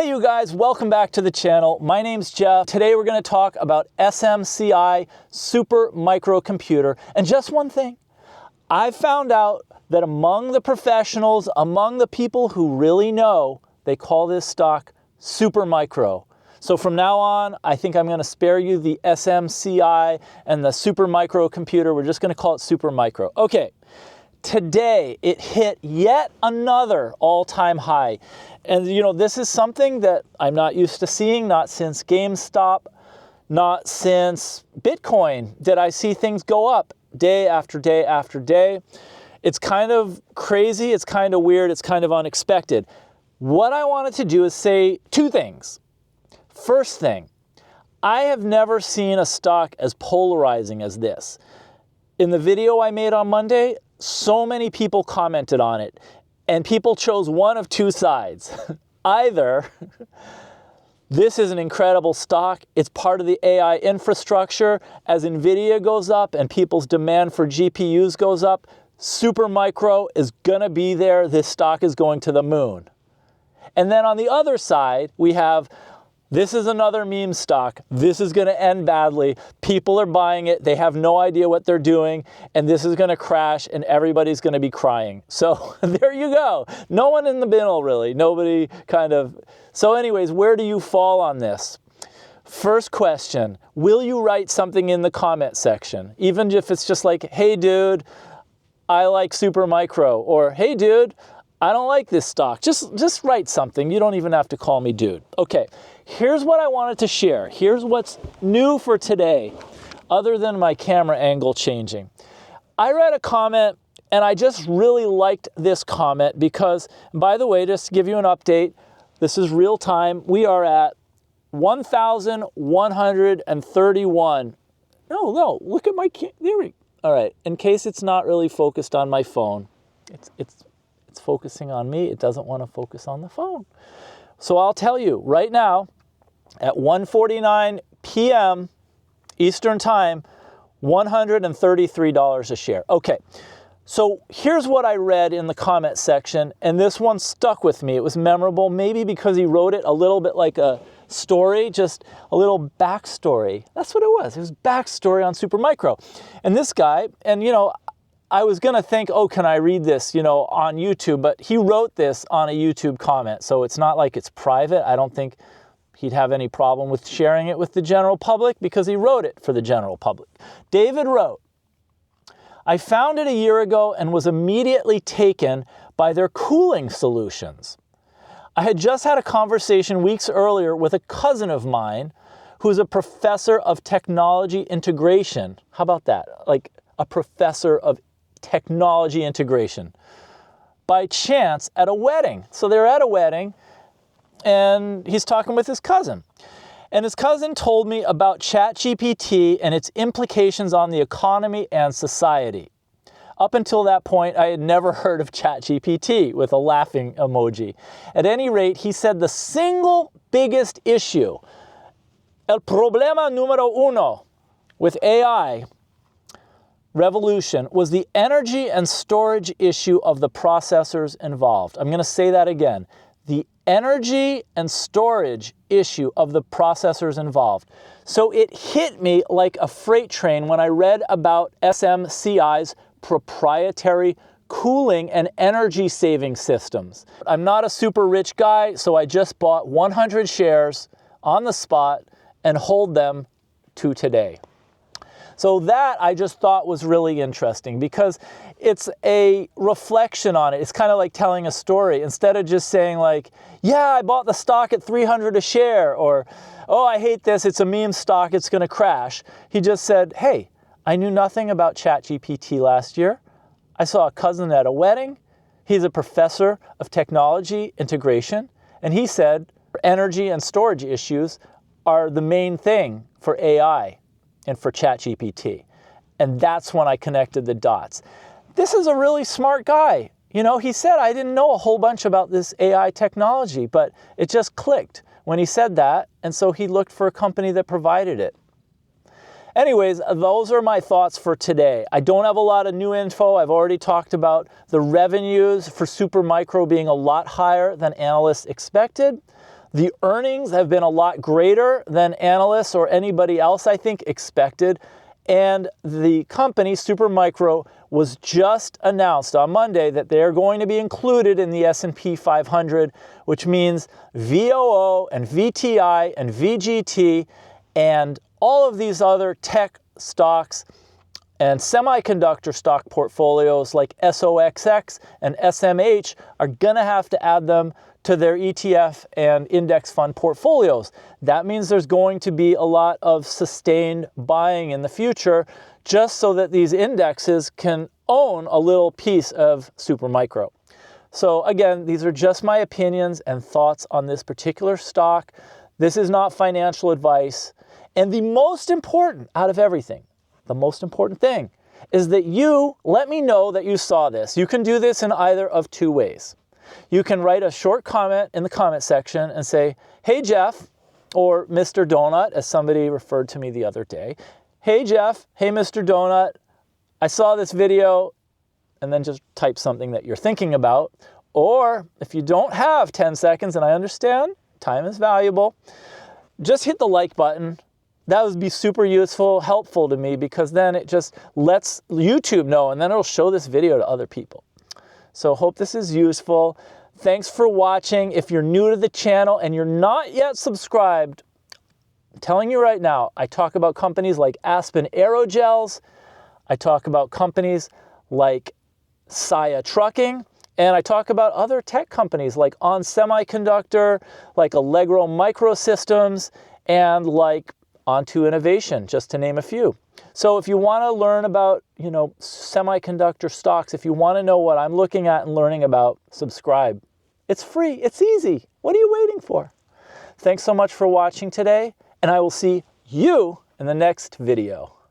Hey you guys, welcome back to the channel. My name's Jeff. Today we're going to talk about SMCI Supermicro computer. And just one thing, I found out that among the professionals, among the people who really know, they call this stock Supermicro. So from now on, I think I'm going to spare you the SMCI and the Supermicro computer. We're just going to call it Supermicro. Okay. Today, it hit yet another all-time high. And you know, this is something that I'm not used to seeing, not since GameStop, not since Bitcoin did I see things go up day after day after day. It's kind of crazy, it's kind of weird, it's kind of unexpected. What I wanted to do is say two things. First thing, I have never seen a stock as polarizing as this. In the video I made on Monday, so many people commented on it, and people chose one of two sides. Either this is an incredible stock, it's part of the AI infrastructure, as NVIDIA goes up and people's demand for GPUs goes up, Supermicro is gonna be there, this stock is going to the moon. And then on the other side, we have this is another meme stock. This is going to end badly. People are buying it. They have no idea what they're doing. And this is going to crash and everybody's going to be crying. So there you go. No one in the middle, really. Nobody kind of. So anyways, where do you fall on this? First question, will you write something in the comment section? Even if it's just like, hey, dude, I like Supermicro. Or, hey, dude, I don't like this stock. Just write something. You don't even have to call me dude. Okay, here's what I wanted to share. Here's what's new for today, other than my camera angle changing. I read a comment, and I just really liked this comment because, by the way, just to give you an update, this is real time. We are at 1,131. No, look at my there we. All right, in case it's not really focused on my phone, it's focusing on me. It doesn't want to focus on the phone. So I'll tell you right now, at 1:49 p.m. Eastern Time, $133 a share. Okay, so here's what I read in the comment section, and this one stuck with me. It was memorable, maybe because he wrote it a little bit like a story, just a little backstory. That's what it was. It was backstory on Supermicro. And this guy, and you know, I was going to think, oh, can I read this, you know, on YouTube? But he wrote this on a YouTube comment, so it's not like it's private. I don't think he'd have any problem with sharing it with the general public because he wrote it for the general public. David wrote, I found it a year ago and was immediately taken by their cooling solutions. I had just had a conversation weeks earlier with a cousin of mine who's a professor of technology integration. How about that? Like a professor of technology integration, by chance at a wedding. So they're at a wedding and he's talking with his cousin. And his cousin told me about ChatGPT and its implications on the economy and society. Up until that point, I had never heard of ChatGPT with a laughing emoji. At any rate, he said the single biggest issue, el problema número uno with AI revolution was the energy and storage issue of the processors involved. I'm going to say that again. The energy and storage issue of the processors involved. So it hit me like a freight train when I read about SMCI's proprietary cooling and energy saving systems. I'm not a super rich guy, so I just bought 100 shares on the spot and hold them to today. So that I just thought was really interesting because it's a reflection on it. It's kind of like telling a story instead of just saying like, yeah, I bought the stock at 300 a share, or, oh, I hate this, it's a meme stock, it's going to crash. He just said, hey, I knew nothing about ChatGPT last year. I saw a cousin at a wedding. He's a professor of technology integration. And he said energy and storage issues are the main thing for AI and for ChatGPT. And that's when I connected the dots. This is a really smart guy. You know, he said, I didn't know a whole bunch about this AI technology, but it just clicked when he said that. And so he looked for a company that provided it. Anyways, those are my thoughts for today. I don't have a lot of new info. I've already talked about the revenues for Supermicro being a lot higher than analysts expected. The earnings have been a lot greater than analysts or anybody else, I think, expected. And the company, Supermicro, was just announced on Monday that they're going to be included in the S&P 500, which means VOO and VTI and VGT and all of these other tech stocks and semiconductor stock portfolios like SOXX and SMH are going to have to add them to their ETF and index fund portfolios. That means there's going to be a lot of sustained buying in the future just so that these indexes can own a little piece of Supermicro. So again, these are just my opinions and thoughts on this particular stock. This is not financial advice. And the most important out of everything, the most important thing is that you let me know that you saw this. You can do this in either of two ways. You can write a short comment in the comment section and say, hey Jeff, or Mr. Donut, as somebody referred to me the other day. Hey Jeff, hey Mr. Donut, I saw this video, and then just type something that you're thinking about. Or if you don't have 10 seconds, and I understand, time is valuable, just hit the like button. That would be super useful, helpful to me, because then it just lets YouTube know, and then it'll show this video to other people. So hope this is useful. Thanks for watching. If you're new to the channel and you're not yet subscribed, I'm telling you right now, I talk about companies like Aspen Aerogels. I talk about companies like Saya Trucking. And I talk about other tech companies like On Semiconductor, like Allegro Microsystems, and like Onto Innovation, just to name a few. So if you want to learn about, semiconductor stocks, if you want to know what I'm looking at and learning about, subscribe. It's free. It's easy. What are you waiting for? Thanks so much for watching today, and I will see you in the next video.